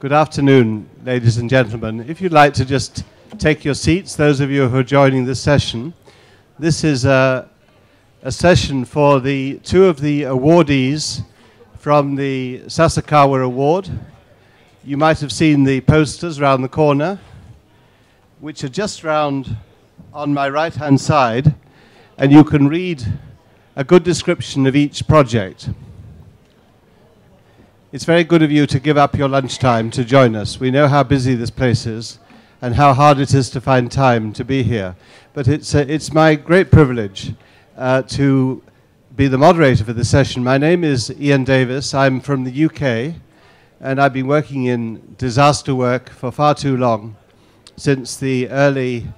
Good afternoon, ladies and gentlemen. If you'd like to just take your seats, those of you who are joining this session, this is a session for two of the awardees from the Sasakawa Award. You might have seen the posters around the corner, which are just round on my right-hand side, and you can read a good description of each project. It's very good of you to give up your lunchtime to join us. We know how busy this place is and how hard it is to find time to be here. But it's my great privilege to be the moderator for this session. My name is Ian Davis. I'm from the UK, and I've been working in disaster work for far too long, since the early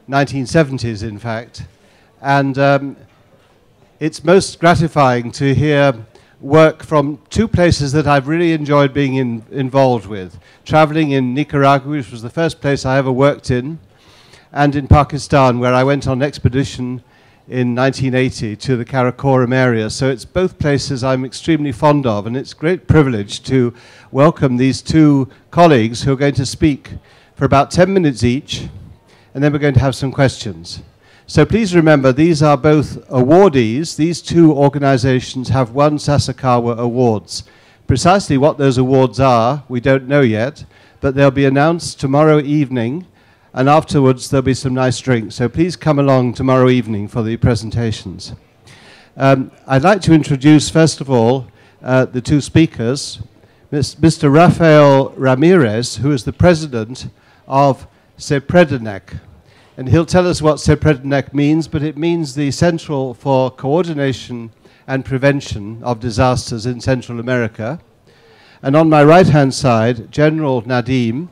1970s, in fact. And it's most gratifying to hear work from two places that I've really enjoyed being involved with. Traveling in Nicaragua, which was the first place I ever worked in, and in Pakistan, where I went on expedition in 1980 to the Karakoram area. So it's both places I'm extremely fond of, and it's a great privilege to welcome these two colleagues who are going to speak for about 10 minutes each, and then we're going to have some questions. So please remember, these are both awardees. These two organizations have won Sasakawa Awards. Precisely what those awards are, we don't know yet, but they'll be announced tomorrow evening, and afterwards there'll be some nice drinks. So please come along tomorrow evening for the presentations. I'd like to introduce, first of all, the two speakers, Mr. Rafael Ramirez, who is the president of CEPREDENAC. And he'll tell us what CEPREDENAC means, but it means the Central for Coordination and Prevention of Disasters in Central America. And on my right-hand side, General Nadim,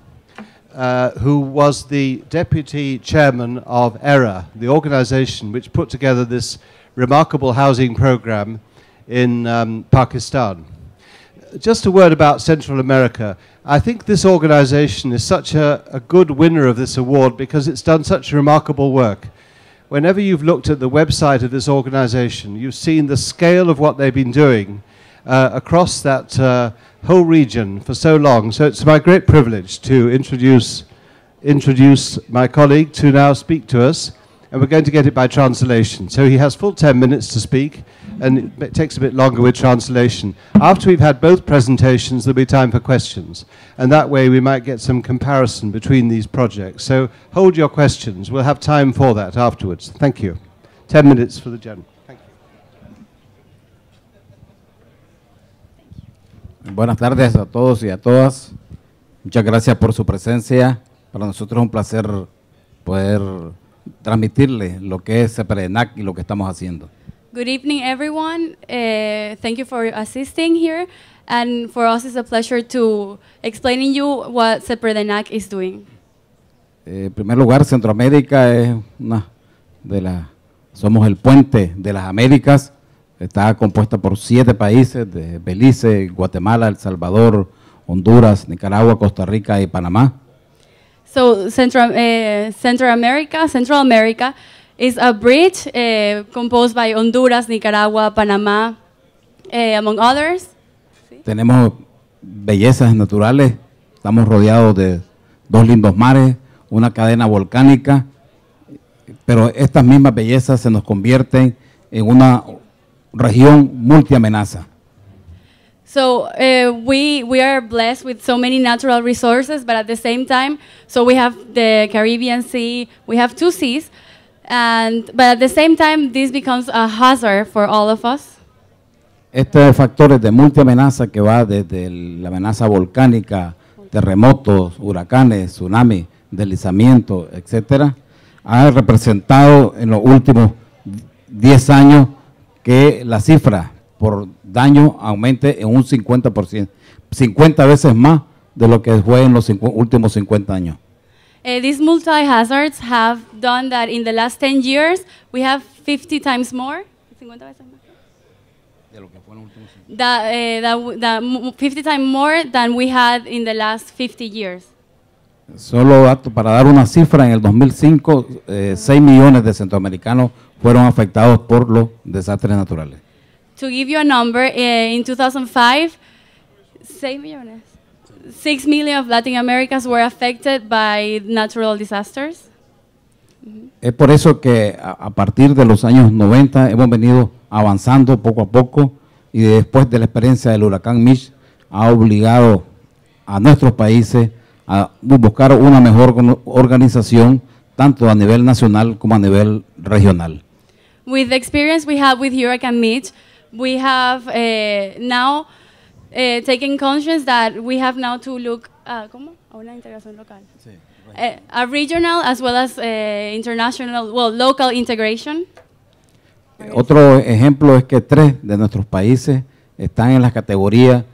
who was the deputy chairman of ERRA, the organization which put together this remarkable housing program in Pakistan. Just a word about Central America. I think this organization is such a good winner of this award because it's done such remarkable work. Whenever you've looked at the website of this organization, you've seen the scale of what they've been doing across that whole region for so long. So it's my great privilege to introduce my colleague to now speak to us, and we're going to get it by translation. So he has full 10 minutes to speak, and it takes a bit longer with translation. After we've had both presentations, there'll be time for questions. And that way we might get some comparison between these projects. So hold your questions. We'll have time for that afterwards. Thank you. 10 minutes for the general. Thank you. Buenas tardes a todos y a todas. Muchas gracias por su presencia. Para nosotros es un placer poder transmitirle lo que es CEPREDENAC y lo que estamos haciendo. Good evening, everyone. Thank you for assisting here, and for us it's a pleasure to explaining you what CEPREDENAC is doing. En primer lugar, Centroamérica es somos el puente de las Américas. Está compuesta por 7 países, de Belice, Guatemala, El Salvador, Honduras, Nicaragua, Costa Rica y Panamá. So Central America is a bridge composed by Honduras, Nicaragua, Panamá, among others. Tenemos bellezas naturales, estamos rodeados de 2 lindos mares, una cadena volcánica, pero estas mismas bellezas se nos convierten en una región multiamenaza. So we are blessed with so many natural resources, but at the same time, so we have the Caribbean Sea, we have 2 seas, but at the same time, this becomes a hazard for all of us. Estos factores de multiamenaza que va desde la amenaza volcánica, terremotos, huracanes, tsunamis, deslizamientos, etcétera, ha representado en los últimos 10 años que la cifra por daño aumente en un 50%, 50 veces más de lo que fue en los últimos 50 años. These multi-hazards have done that in the last 10 years, we have 50 times more, 50 veces más, de lo que fue en los últimos 50 times more than we had in the last 50 years. Solo para dar una cifra, en el 2005, 6 millones de centroamericanos fueron afectados por los desastres naturales. To give you a number, in 2005, 6 millones. 6 million of Latin Americans were affected by natural disasters. Es por eso que a partir de los años 90 hemos venido avanzando poco a poco y después de la experiencia del huracán Mitch ha obligado a nuestros países a buscar una mejor organización tanto a nivel nacional como a nivel regional. With the experience we have with Hurricane Mitch, we have now taken conscience that we have now to look ¿cómo? A una integración local. Sí, a regional as well as international, well, local integration. Otro ejemplo es que 3 de nuestros países están en las categorías,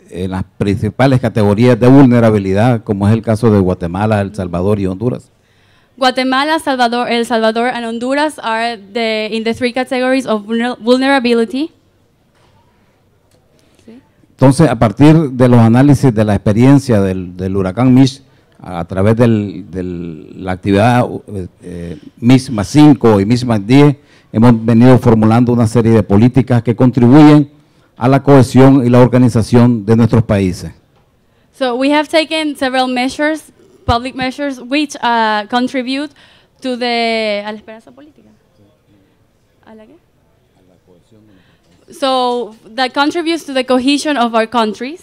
en las principales categorías de vulnerabilidad, como es el caso de Guatemala, El Salvador y Honduras. Guatemala, El Salvador, and Honduras are in the 3 categories of vulnerability. ¿Sí? Entonces, a partir de los análisis de la experiencia del huracán Mitch, a través de la actividad Mitch más 5 y Mitch más 10, hemos venido formulando una serie de políticas que contribuyen a la cohesión y la organización de nuestros países. So we have taken several measures, public measures, which contribute to a la esperanza política. ¿A la qué? A la cohesión de nuestros países. So that contributes to the cohesion of our countries.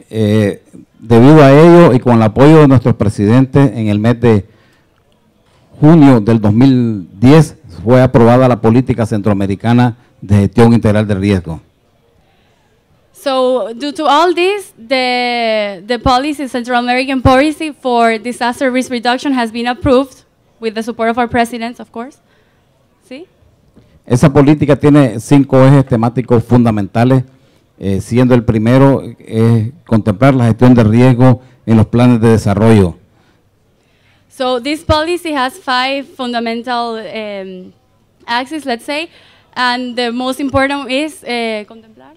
Debido a ello y con el apoyo de nuestros presidentes, en el mes de junio del 2010 fue aprobada la política centroamericana de gestión integral de riesgo. So, due to all this, the policy, Central American policy for disaster risk reduction has been approved with the support of our presidents, of course. ¿Sí? Esa política tiene 5 ejes temáticos fundamentales, siendo el primero contemplar la gestión de riesgo en los planes de desarrollo. So, this policy has 5 fundamental axes, let's say, and the most important is contemplar.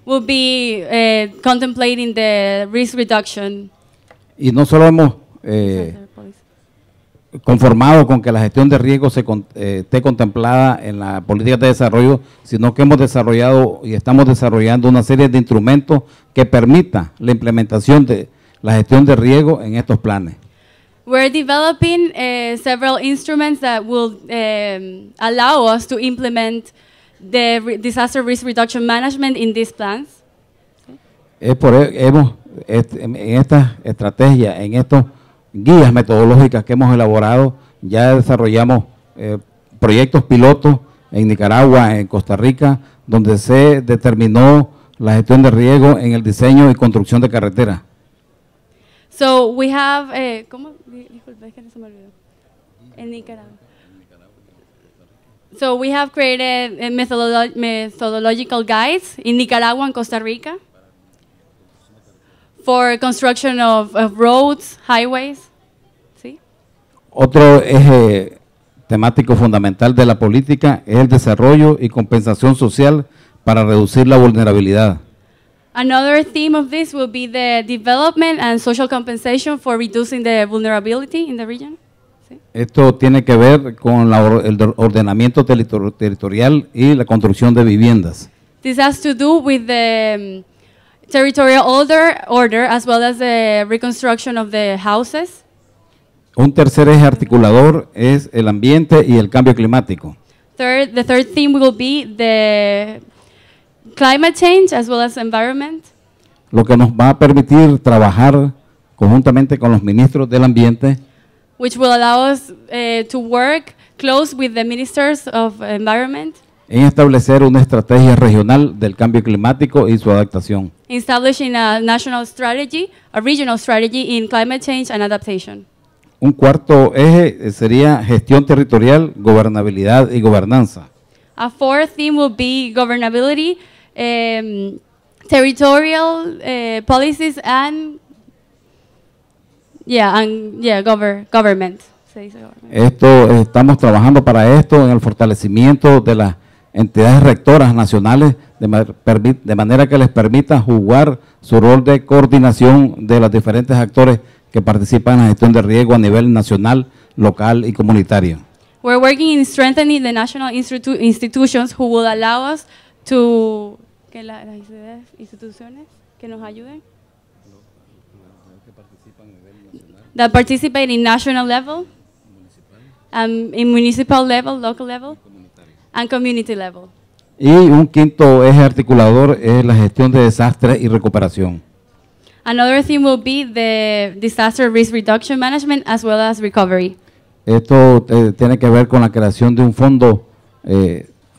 Will be contemplating the risk reduction. Y no solo hemos conformado con que la gestión de riesgo esté contemplada en la política de desarrollo, sino que hemos desarrollado y estamos desarrollando una serie de instrumentos que permita la implementación de la gestión de riesgo en estos planes. We're developing several instruments that will allow us to implement the disaster risk reduction management in these plans. En esta estrategia, en estos guías metodológicas que hemos elaborado, ya desarrollamos proyectos pilotos en Nicaragua, en Costa Rica, donde se determinó la gestión de riesgo en el diseño y construcción de carreteras. So we have, ¿cómo? Disculpe, es que no se me olvidó. En Nicaragua. So we have created methodological guides in Nicaragua and Costa Rica for construction of roads, highways. ¿Sí? Otro eje temático fundamental de la política es el desarrollo y compensación social para reducir la vulnerabilidad. Another theme of this will be the development and social compensation for reducing the vulnerability in the region. ¿Sí? Esto tiene que ver con el ordenamiento territorial y la construcción de viviendas. This has to do with the territorial order as well as the reconstruction of the houses. Un tercer eje articulador es el ambiente y el cambio climático. The third theme will be the climate change as well as environment. Lo que nos va a permitir trabajar conjuntamente con los ministros del ambiente, which will allow us to work close with the ministers of environment. En establecer una estrategia regional del cambio climático y su adaptación. Establishing a national strategy, a regional strategy in climate change and adaptation. Un cuarto eje sería gestión territorial, gobernabilidad y gobernanza. A fourth theme will be governability, territorial policies and government. Estamos trabajando para esto en el fortalecimiento de las entidades rectoras nacionales de manera que les permita jugar su rol de coordinación de los diferentes actores que participan en la gestión de riesgo a nivel nacional, local y comunitario. We're working in strengthening the national institutions who will allow us to que las instituciones que nos ayuden. That participate in national level, in municipal level, local level, and community level. Y un quinto eje articulador es la gestión de desastres y recuperación. Another theme will be the disaster risk reduction management as well as recovery. Esto tiene que ver con la creación de un fondo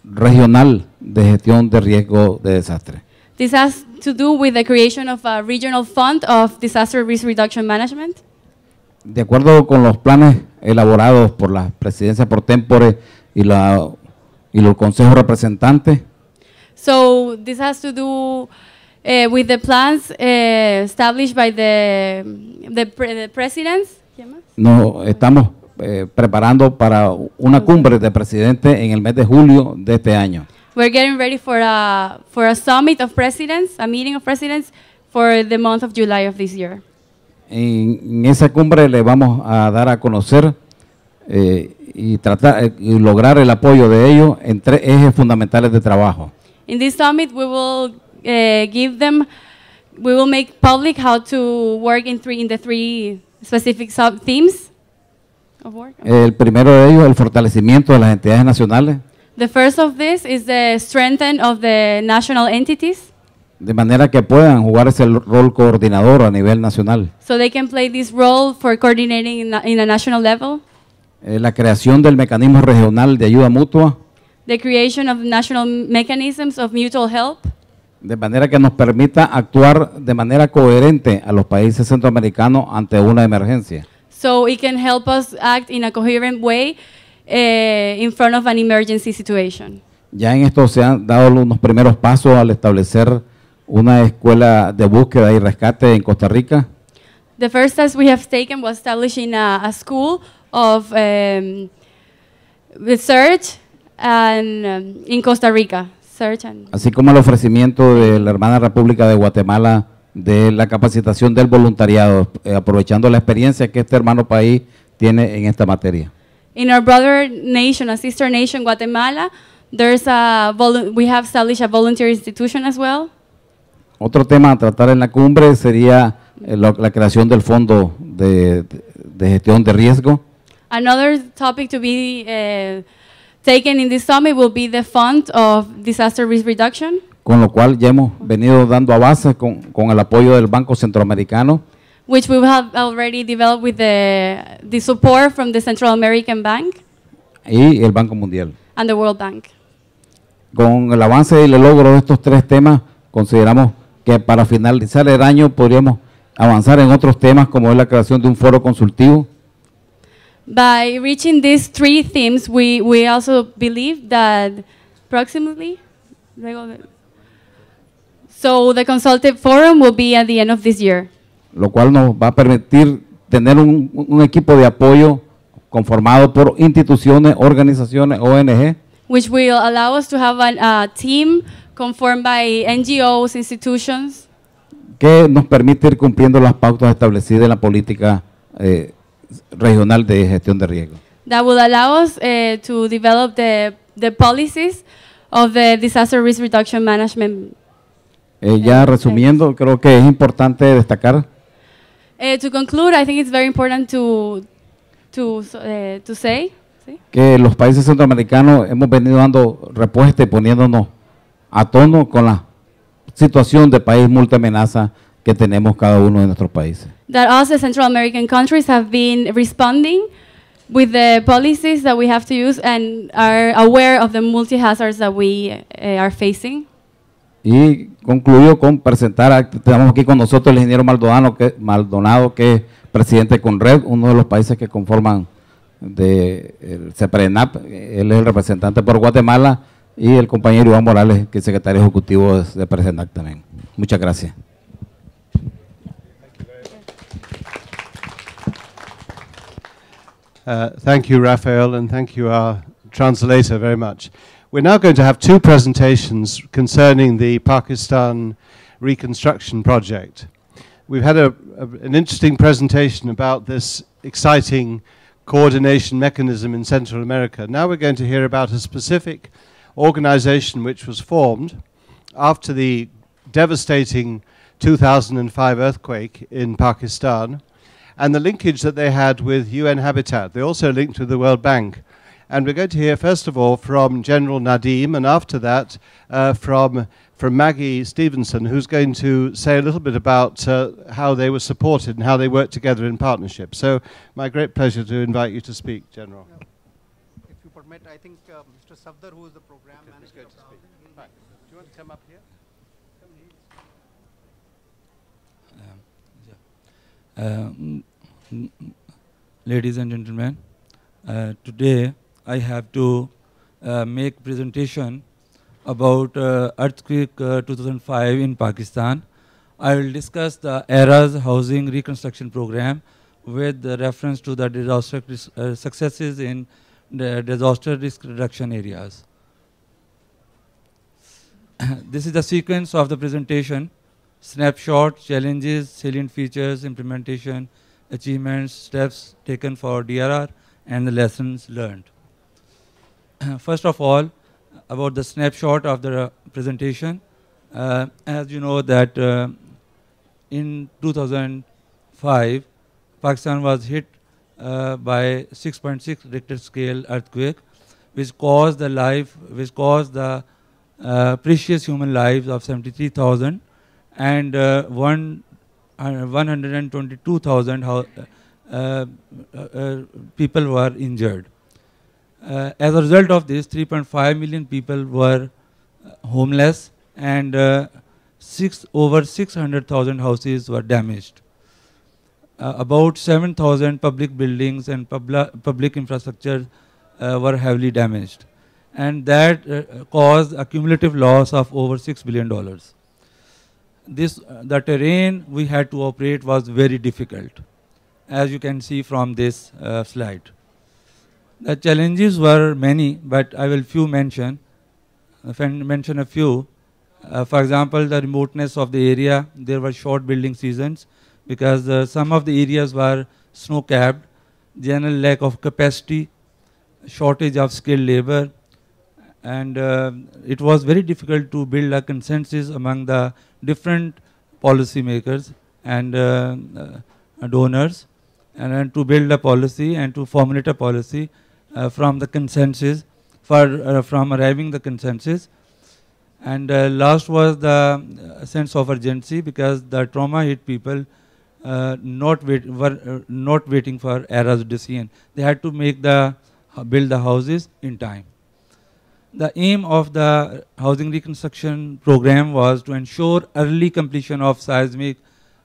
regional de gestión de riesgo de desastre. This has to do with the creation of a regional fund of disaster risk reduction management. De acuerdo con los planes elaborados por la presidencia por tempore y los consejos representantes, So this has to do with the plans established by the presidents. ¿Quién más? nos estamos preparando para una cumbre de presidentes en el mes de julio de este año. We're getting ready for a summit of presidents, a meeting of presidents for the month of July of this year. En esa cumbre le vamos a dar a conocer y tratar y lograr el apoyo de ellos en tres ejes fundamentales de trabajo. In this summit, we will make public how to work in the three specific sub-themes of work. El primero de ellos, el fortalecimiento de las entidades nacionales, The first of this is the strengthening of the national entities, de manera que puedan jugar ese rol coordinador a nivel nacional. so they can play this role for coordinating in a national level. La creación del mecanismo regional de ayuda mutua, The creation of national mechanisms of mutual help, de manera que nos permita actuar de manera coherente a los países centroamericanos ante una emergencia. so it can help us act in a coherent way in front of an emergency situation. Ya en esto se han dado unos primeros pasos al establecer una escuela de búsqueda y rescate en Costa Rica. The first steps we have taken was establishing a school of research and in Costa Rica. Así como el ofrecimiento de la hermana República de Guatemala de la capacitación del voluntariado, aprovechando la experiencia que este hermano país tiene en esta materia. In our brother nation, a sister nation, Guatemala, we have established a volunteer institution as well. Otro tema a tratar en la cumbre sería la creación del fondo de gestión de riesgo. Another topic to be taken in this summit will be the fund of disaster risk reduction, Con lo cual ya hemos venido dando avances con el apoyo del Banco Centroamericano which we have already developed with the support from the Central American Bank y el Banco Mundial. and the World Bank. Con el avance y el logro de estos tres temas, consideramos que para finalizar el año podríamos avanzar en otros temas como es la creación de un foro consultivo. By reaching these three themes, we also believe that approximately, so the consultative forum will be at the end of this year. Lo cual nos va a permitir tener un equipo de apoyo conformado por instituciones, organizaciones, ONG, Which will allow us to have a team conformed by NGOs, institutions, que nos permite ir cumpliendo las pautas establecidas en la política regional de gestión de riesgo. that will allow us to develop the policies of the disaster risk reduction management. Ya resumiendo, creo que es importante destacar To conclude, I think it's very important to say que los países centroamericanos hemos venido dando respuesta y poniéndonos a tono con la situación de país multiamenaza que tenemos cada uno de nuestros países. that us, the Central American countries, have been responding with the policies that we have to use and are aware of the multi-hazards that we are facing. Y concluyo con presentar, tenemos aquí con nosotros el ingeniero Maldonado, que es presidente de CONRED, uno de los países que conforman el CEPREDENAC. Él es el representante por Guatemala, y el compañero Iván Morales, que es secretario ejecutivo de PreventionWeb también. Muchas gracias. Thank you, Raphael, and thank you, our translator, very much. We're now going to have two presentations concerning the Pakistan reconstruction project. We've had an interesting presentation about this exciting coordination mechanism in Central America. Now we're going to hear about a specific organization which was formed after the devastating 2005 earthquake in Pakistan, and the linkage that they had with UN Habitat. They also linked with the World Bank. And we're going to hear, first of all, from General Nadim, and after that, from Maggie Stevenson, who's going to say a little bit about how they were supported and how they worked together in partnership. So, my great pleasure to invite you to speak, General. Yeah. If you permit, I think Mr. Safdar, who is the program manager, going to speak. Right. Do you want to come up here? Ladies and gentlemen, today I have to make presentation about earthquake 2005 in Pakistan. I will discuss the ERRA's housing reconstruction program with reference to the disaster successes in the disaster risk reduction areas. This is the sequence of the presentation: snapshot, challenges, salient features, implementation, achievements, steps taken for DRR, and the lessons learned. First of all, about the snapshot of the presentation. As you know that in 2005, Pakistan was hit by 6.6 Richter scale earthquake, which caused the precious human lives of 73,000 and 122,000 people were injured. As a result of this, 3.5 million people were homeless, and over 600,000 houses were damaged. About 7,000 public buildings and public infrastructure were heavily damaged, and that caused a cumulative loss of over $6 billion. The terrain we had to operate was very difficult, as you can see from this slide. The challenges were many, but I will mention a few. For example, the remoteness of the area. There were short building seasons because some of the areas were snow-capped, general lack of capacity, shortage of skilled labor, and it was very difficult to build a consensus among the different policymakers and donors, and to build a policy and to formulate a policy from the consensus, from arriving the consensus. And last was the sense of urgency, because the trauma hit people were not waiting for ERRA's decision. They had to build the houses in time. The aim of the housing reconstruction program was to ensure early completion of seismic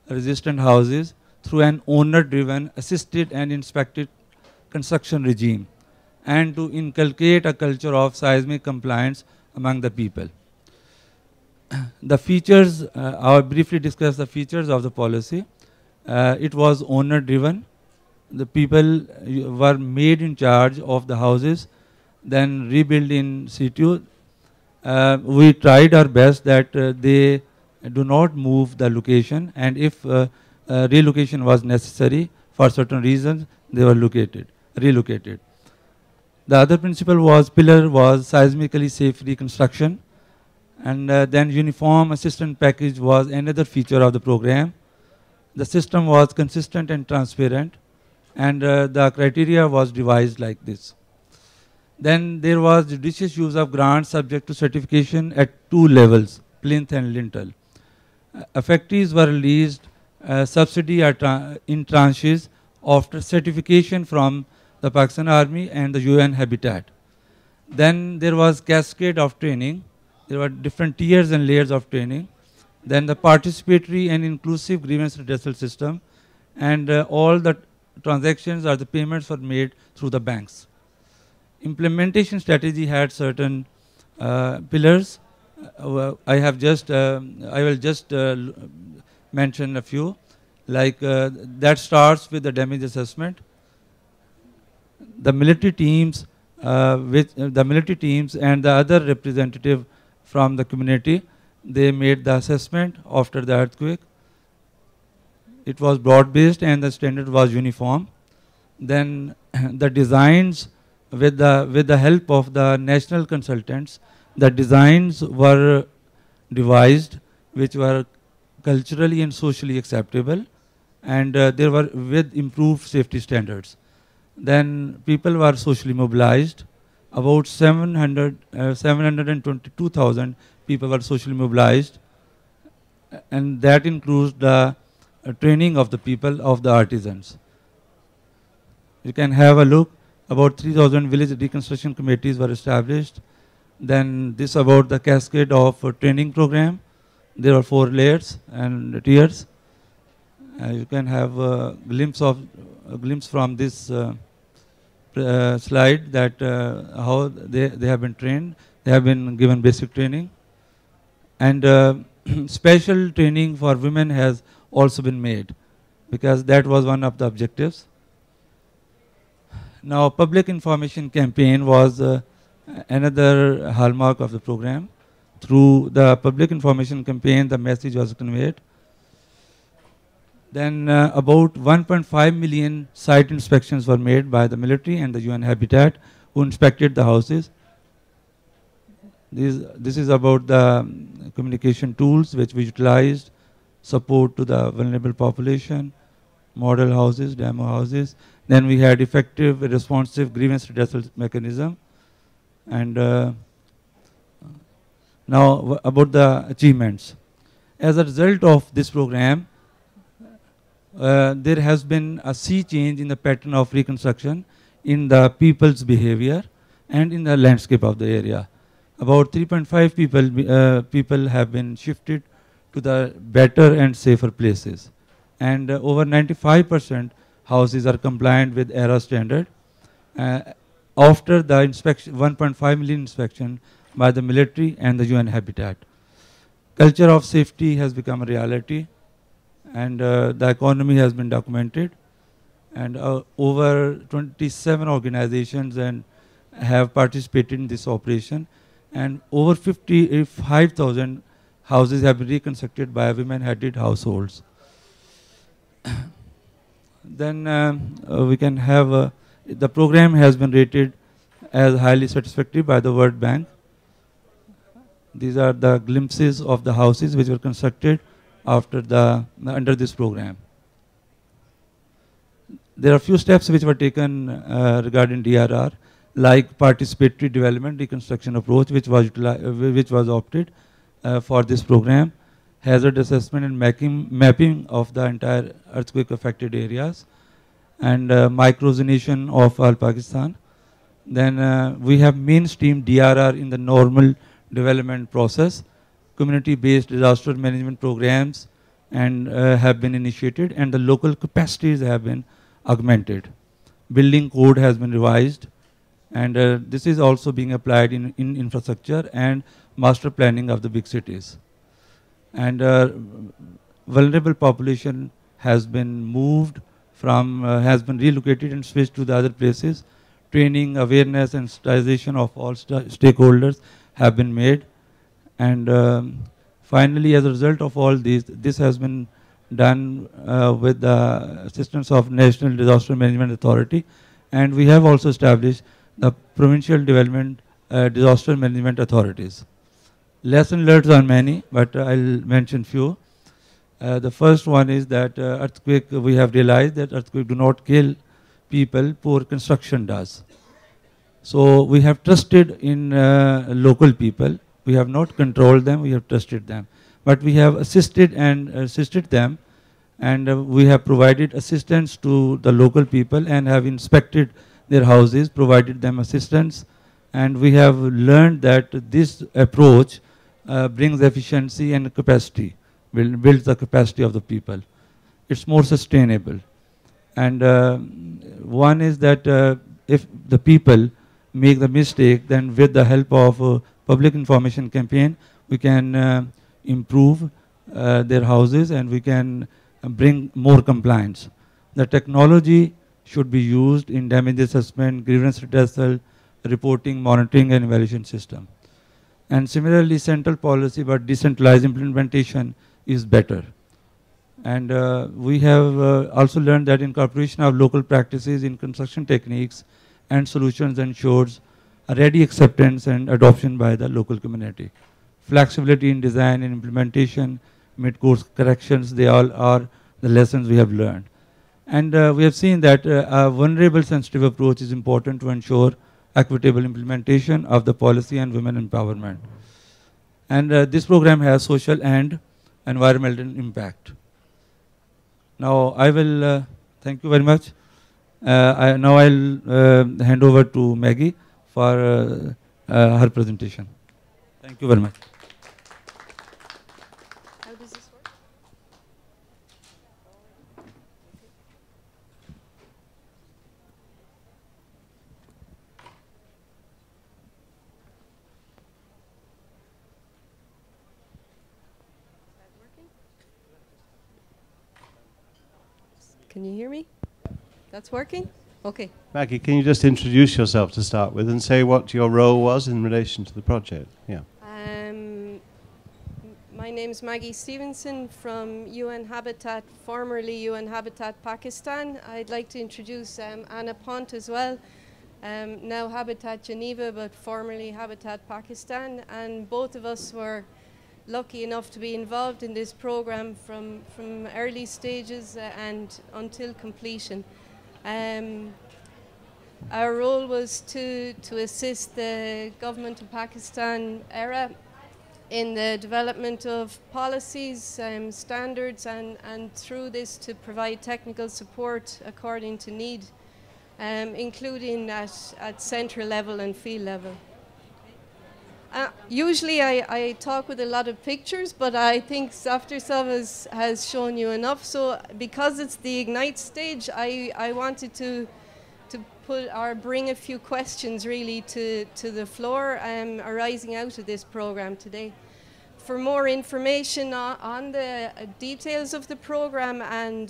resistant houses through an owner-driven, assisted and inspected construction regime, and to inculcate a culture of seismic compliance among the people. The features, I'll briefly discuss the features of the policy. It was owner-driven. The people were made in charge of the houses, then rebuilt in situ. We tried our best that they do not move the location, and if relocation was necessary for certain reasons, they were relocated. The other pillar was seismically safe reconstruction, and then uniform assistance package was another feature of the program. The system was consistent and transparent, and the criteria was devised like this. Then there was judicious use of grants subject to certification at 2 levels, plinth and lintel. Affectees were released subsidy in tranches after certification from the Pakistan Army and the UN Habitat. Then there was cascade of training. There were different tiers and layers of training. Then the participatory and inclusive grievance redressal system, and all the transactions or the payments were made through the banks. Implementation strategy had certain pillars. I will just mention a few. Like that starts with the damage assessment. The military teams, and the other representative from the community, they made the assessment after the earthquake. It was broad-based and the standard was uniform. Then the designs, with the help of the national consultants, the designs were devised which were culturally and socially acceptable, and they were with improved safety standards. Then people were socially mobilized. About 722,000 people were socially mobilized, and that includes the training of the people, of the artisans. You can have a look. About 3,000 village reconstruction committees were established. Then this about the cascade of training program. There are 4 layers and tiers. You can have a glimpse from this slide that how they have been trained. They have been given basic training, and special training for women has also been made, because that was one of the objectives. Now, public information campaign was another hallmark of the program. Through the public information campaign, the message was conveyed. Then about 1.5 million site inspections were made by the military and the UN Habitat, who inspected the houses. This is about the communication tools which we utilized, support to the vulnerable population, model houses, demo houses. Then we had effective, responsive grievance redressal mechanism. And now about the achievements. As a result of this program, there has been a sea change in the pattern of reconstruction in the people's behavior and in the landscape of the area. About 3.5 people have been shifted to the better and safer places. And over 95% houses are compliant with ERRA standard. After the inspection, 1.5 million inspection by the military and the UN Habitat. Culture of safety has become a reality, and the economy has been documented, and over 27 organizations have participated in this operation, and over 55,000 houses have been reconstructed by women-headed households. Then we can have the program has been rated as highly satisfactory by the World Bank. These are the glimpses of the houses which were constructed under this program. There are a few steps which were taken regarding DRR, like participatory development reconstruction approach, which was opted for this program, hazard assessment and mapping of the entire earthquake affected areas, and microzonation of all Pakistan. Then we have mainstream DRR in the normal development process. Community-based disaster management programs have been initiated, and the local capacities have been augmented. Building code has been revised, and this is also being applied in infrastructure and master planning of the big cities. And vulnerable population has been moved from, has been relocated and switched to the other places. Training, awareness, and sensitization of all stakeholders have been made. And finally, as a result of all these, this has been done with the assistance of National Disaster Management Authority. And we have also established the Provincial Development Disaster Management Authorities. Lesson learned are many, but I'll mention few. The first one is that earthquake, we have realized that earthquake do not kill people, poor construction does. So we have trusted in local people. We have not controlled them, we have trusted them. But we have assisted them, and we have provided assistance to the local people and have inspected their houses, provided them assistance. And we have learned that this approach brings efficiency and capacity, builds the capacity of the people. It's more sustainable. And one is that if the people make the mistake, then with the help of public information campaign, we can improve their houses, and we can bring more compliance. The technology should be used in damage assessment, grievance redressal, reporting, monitoring, and evaluation system. And similarly, central policy but decentralized implementation is better. And we have also learned that incorporation of local practices in construction techniques and solutions ensures a ready acceptance and adoption by the local community. flexibility in design and implementation, mid-course corrections, they all are the lessons we have learned. And we have seen that a vulnerable sensitive approach is important to ensure equitable implementation of the policy and women empowerment. And this program has social and environmental impact. Now I will, thank you very much. Now I'll hand over to Maggie for her presentation. Thank you very much. How does this work? Is that working? Can you hear me? That's working? Okay. Maggie, can you just introduce yourself to start with and say what your role was in relation to the project? Yeah. My name is Maggie Stevenson from UN Habitat, formerly UN Habitat Pakistan. I'd like to introduce Anna Pont as well, now Habitat Geneva, but formerly Habitat Pakistan. And both of us were lucky enough to be involved in this program from early stages and until completion. Our role was to assist the government of Pakistan, ERRA, in the development of policies, standards, and through this to provide technical support according to need, including at central level and field level. Usually I talk with a lot of pictures, but I think Safter has shown you enough. So because it's the Ignite stage, I wanted to put or bring a few questions really to the floor arising out of this program today. For more information on the details of the program and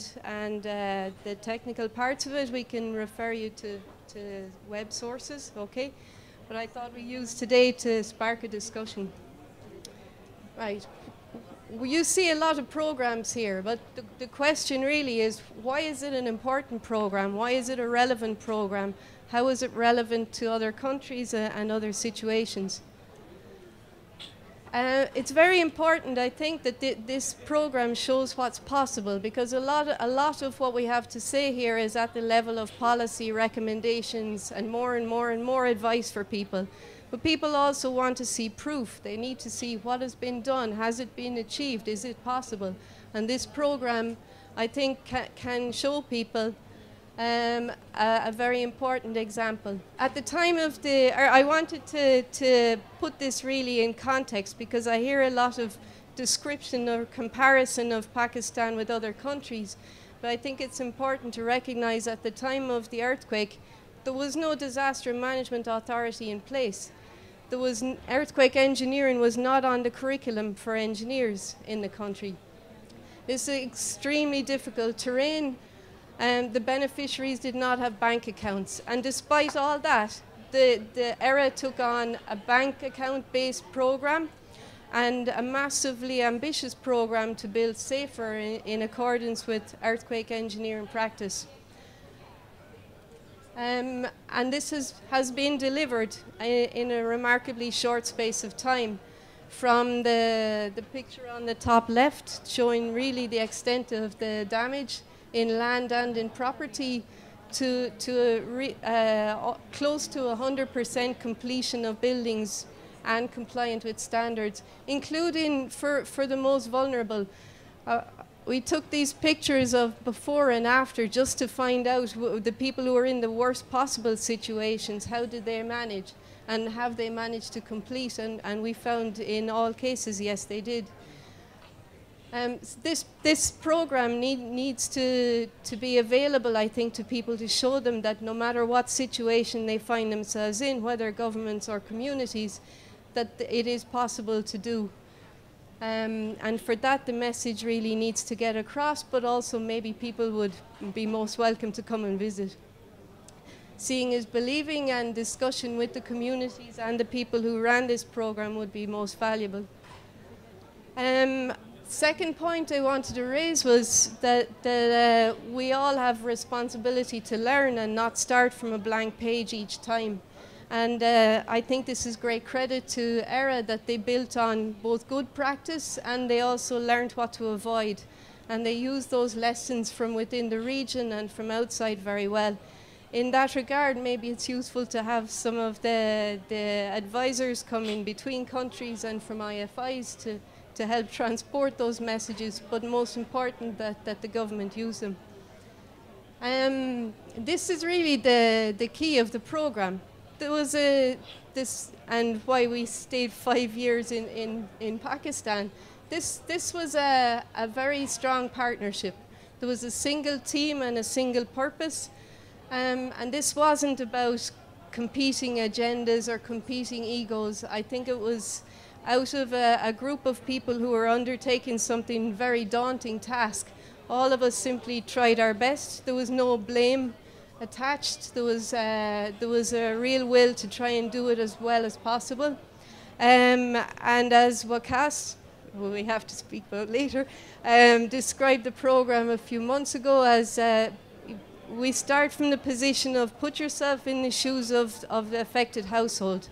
the technical parts of it, we can refer you to web sources, okay? But I thought we use today to spark a discussion. Right. You see a lot of programs here, but the question really is, why is it an important program? Why is it a relevant program? How is it relevant to other countries and other situations? It's very important, I think, that this program shows what's possible, because a lot of what we have to say here is at the level of policy recommendations and more advice for people. But people also want to see proof. They need to see what has been done. Has it been achieved? Is it possible? And this program, I think, can show people a very important example. At the time of I wanted to put this really in context, because I hear a lot of description or comparison of Pakistan with other countries. But I think it's important to recognize at the time of the earthquake, there was no disaster management authority in place. Earthquake engineering was not on the curriculum for engineers in the country. It's extremely difficult terrain, and the beneficiaries did not have bank accounts. And despite all that, the ERRA took on a bank account-based program and a massively ambitious program to build safer in accordance with earthquake engineering practice. And this has been delivered in a remarkably short space of time. From the picture on the top left, showing really the extent of the damage in land and in property, to close to 100% completion of buildings and compliant with standards, including for the most vulnerable. We took these pictures of before and after just to find out the people who were in the worst possible situations, how did they manage, and have they managed to complete, and we found in all cases, yes, they did. This program needs to be available, I think, to people, to show them that no matter what situation they find themselves in, whether governments or communities, that it is possible to do. And for that, the message really needs to get across, but also maybe people would be most welcome to come and visit. Seeing is believing, and discussion with the communities and the people who ran this program would be most valuable. Second point I wanted to raise was that we all have responsibility to learn and not start from a blank page each time. And I think this is great credit to ERRA that they built on both good practice and they also learned what to avoid. And they used those lessons from within the region and from outside very well. In that regard, maybe it's useful to have some of the advisors come in between countries and from IFIs to help transport those messages, but most important that the government use them. This is really the key of the program. There was and why we stayed 5 years in Pakistan. This was a very strong partnership. There was a single team and a single purpose. And this wasn't about competing agendas or competing egos. I think it was out of a group of people who were undertaking something very daunting task. All of us simply tried our best. There was no blame attached. There was a real will to try and do it as well as possible. And as Wakas, who we have to speak about later, described the program a few months ago as we start from the position of put yourself in the shoes of the affected household.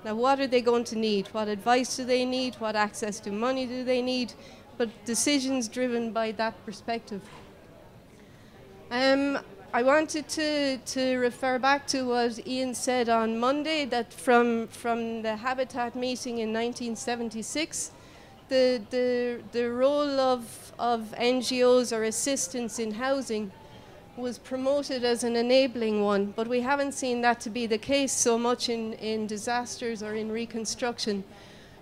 Now, what are they going to need? What advice do they need? What access to money do they need? But decisions driven by that perspective. I wanted to refer back to what Ian said on Monday, that from the Habitat meeting in 1976, the role of NGOs or assistance in housing was promoted as an enabling one, but we haven't seen that to be the case so much in disasters or in reconstruction.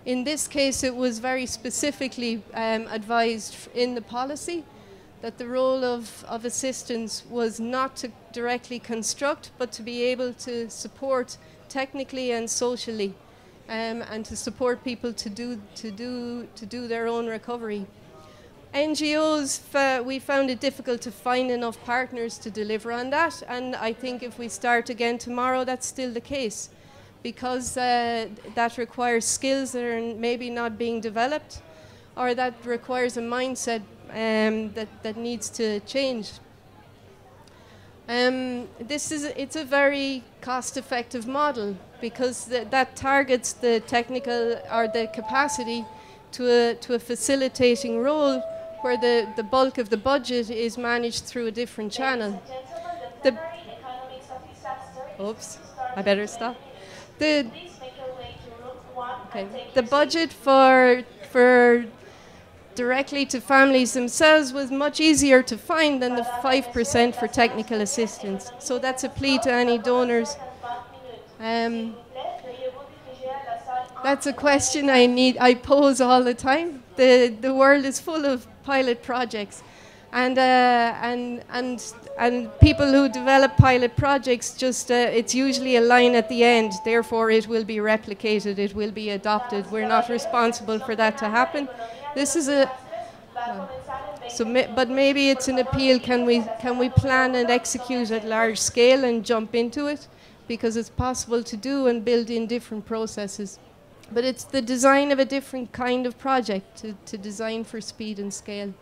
In this case, it was very specifically advised in the policy that the role of assistance was not to directly construct, but to be able to support technically and socially, and to support people to do their own recovery. NGOs, we found it difficult to find enough partners to deliver on that, and I think if we start again tomorrow, that's still the case, because that requires skills that are maybe not being developed, or that requires a mindset that needs to change. It's a very cost-effective model, because that targets the technical or the capacity to a facilitating role, where the bulk of the budget is managed through a different channel. Oops, I better stop. The budget for directly to families themselves was much easier to find than the 5% for technical assistance. So that's a plea to any donors. That's a question I pose all the time. The world is full of pilot projects, and people who develop pilot projects just it's usually a line at the end. Therefore, it will be replicated. It will be adopted. We're not responsible for that to happen. This is but maybe it's an appeal. Can we plan and execute at large scale and jump into it, because it's possible to do and build in different processes. But it's the design of a different kind of project to design for speed and scale.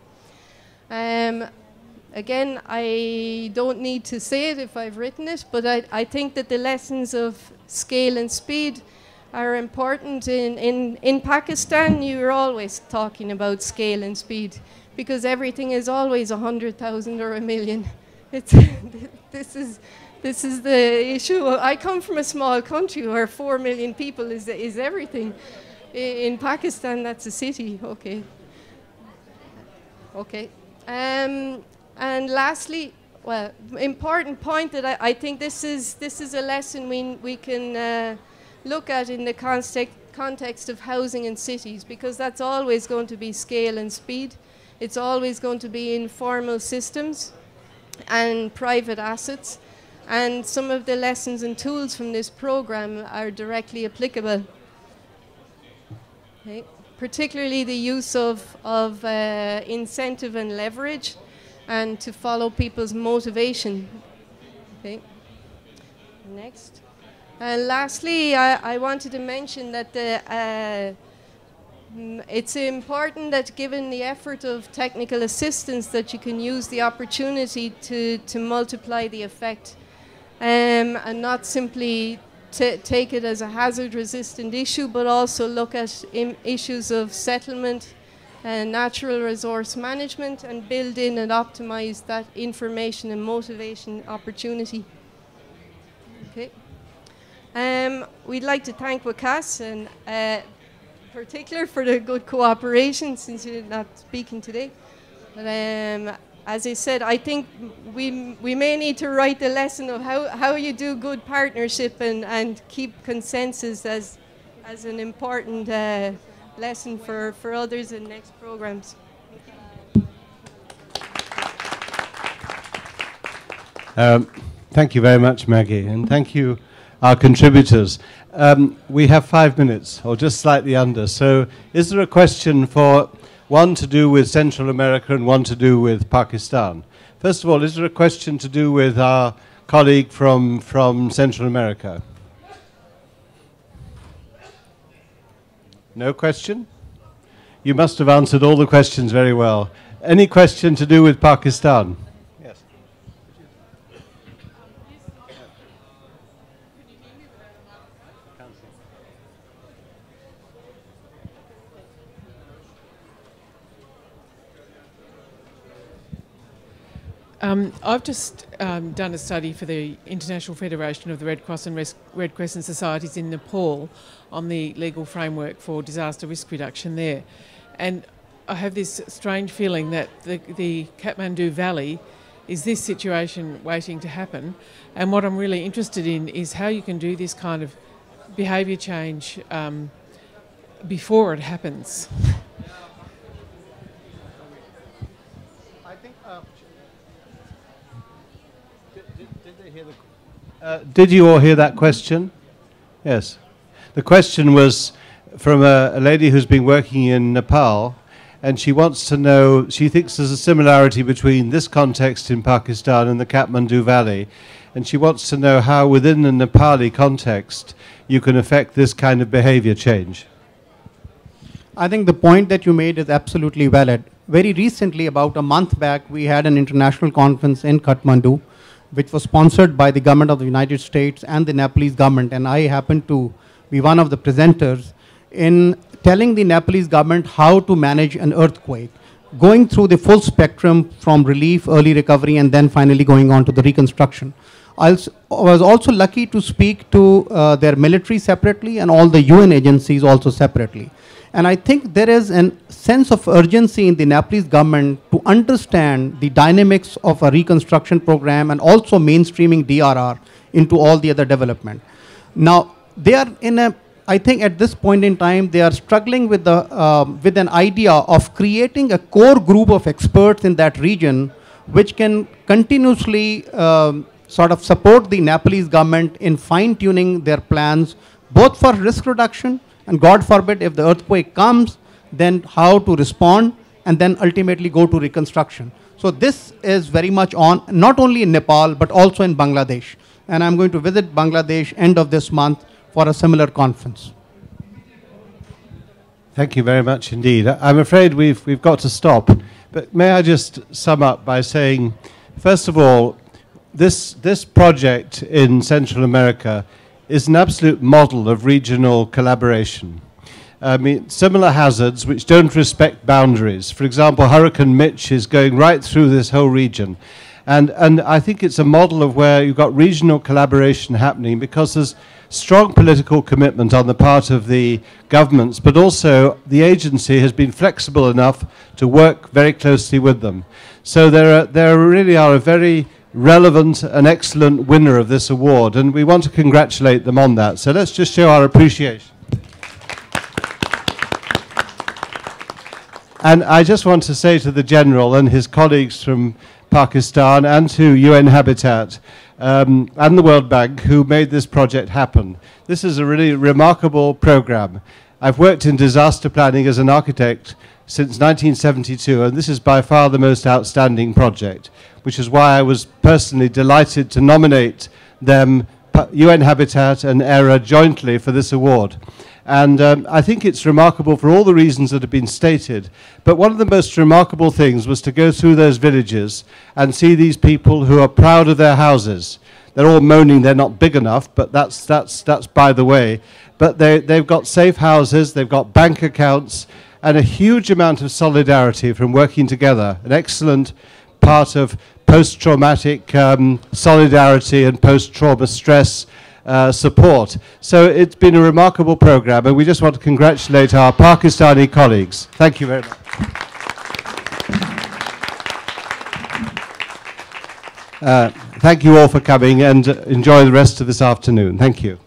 Again, I don't need to say it if I've written it, but I think that the lessons of scale and speed are important. In Pakistan, you're always talking about scale and speed, because everything is always 100,000 or 1 million. This is the issue. I come from a small country where 4 million people is everything. In Pakistan, that's a city. Okay. Okay. And lastly, well, important point that I think this is a lesson we can look at in the context of housing in cities, because that's always going to be scale and speed. It's always going to be informal systems and private assets. And some of the lessons and tools from this program are directly applicable. Okay. Particularly the use of incentive and leverage, and to follow people's motivation. Okay. Next. And lastly, I wanted to mention that it's important that, given the effort of technical assistance, that you can use the opportunity to multiply the effect, and not simply take it as a hazard-resistant issue, but also look at issues of settlement and natural resource management, and build in and optimize that information and motivation opportunity. Okay. We'd like to thank WCAS and particular for the good cooperation, since you're not speaking today. But, as I said, I think we may need to write the lesson of how you do good partnership and keep consensus as an important lesson for others in next programs. Thank you very much, Maggie, and thank you, our contributors. We have 5 minutes, or just slightly under, so is there a question for one to do with Central America and one to do with Pakistan? First of all, is there a question to do with our colleague from Central America? No question? You must have answered all the questions very well. Any question to do with Pakistan? Yes. I've just done a study for the International Federation of the Red Cross and Red Crescent Societies in Nepal on the legal framework for disaster risk reduction there. And I have this strange feeling that the Kathmandu Valley is this situation waiting to happen. And what I'm really interested in is how you can do this kind of behaviour change before it happens. Did you all hear that question? Yes. The question was from a lady who's been working in Nepal, and she wants to know, she thinks there's a similarity between this context in Pakistan and the Kathmandu Valley, and she wants to know how within the Nepali context you can affect this kind of behavior change. I think the point that you made is absolutely valid. Very recently, about a month back, we had an international conference in Kathmandu, which was sponsored by the government of the United States and the Nepalese government, and I happened to be one of the presenters in telling the Nepalese government how to manage an earthquake, going through the full spectrum from relief, early recovery, and then finally going on to the reconstruction. I was also lucky to speak to their military separately and all the UN agencies also separately. And I think there is a sense of urgency in the Nepalese government to understand the dynamics of a reconstruction program and also mainstreaming DRR into all the other development. Now, they are in a, I think at this point in time, they are struggling with an idea of creating a core group of experts in that region which can continuously sort of support the Nepalese government in fine-tuning their plans, both for risk reduction, and God forbid, if the earthquake comes, then how to respond, and then ultimately go to reconstruction. So this is very much on, not only in Nepal, but also in Bangladesh. And I'm going to visit Bangladesh end of this month for a similar conference. Thank you very much indeed. I'm afraid we've got to stop, but may I just sum up by saying, first of all, this project in Central America is an absolute model of regional collaboration. I mean, similar hazards which don't respect boundaries. For example, Hurricane Mitch is going right through this whole region. And I think it's a model of where you've got regional collaboration happening because there's strong political commitment on the part of the governments, but also the agency has been flexible enough to work very closely with them. So there really are a very relevant and excellent winner of this award, and we want to congratulate them on that. So let's just show our appreciation. And I just want to say to the General and his colleagues from Pakistan and to UN Habitat and the World Bank who made this project happen. This is a really remarkable program. I've worked in disaster planning as an architect since 1972, and this is by far the most outstanding project, which is why I was personally delighted to nominate them, UN Habitat and ERRA, jointly for this award. And I think it's remarkable for all the reasons that have been stated. But one of the most remarkable things was to go through those villages and see these people who are proud of their houses. They're all moaning they're not big enough, but that's by the way. But they've got safe houses, they've got bank accounts, and a huge amount of solidarity from working together. An excellent part of post-traumatic solidarity and post-trauma stress support. So it's been a remarkable program, and we just want to congratulate our Pakistani colleagues. Thank you very much. Thank you all for coming, and enjoy the rest of this afternoon. Thank you.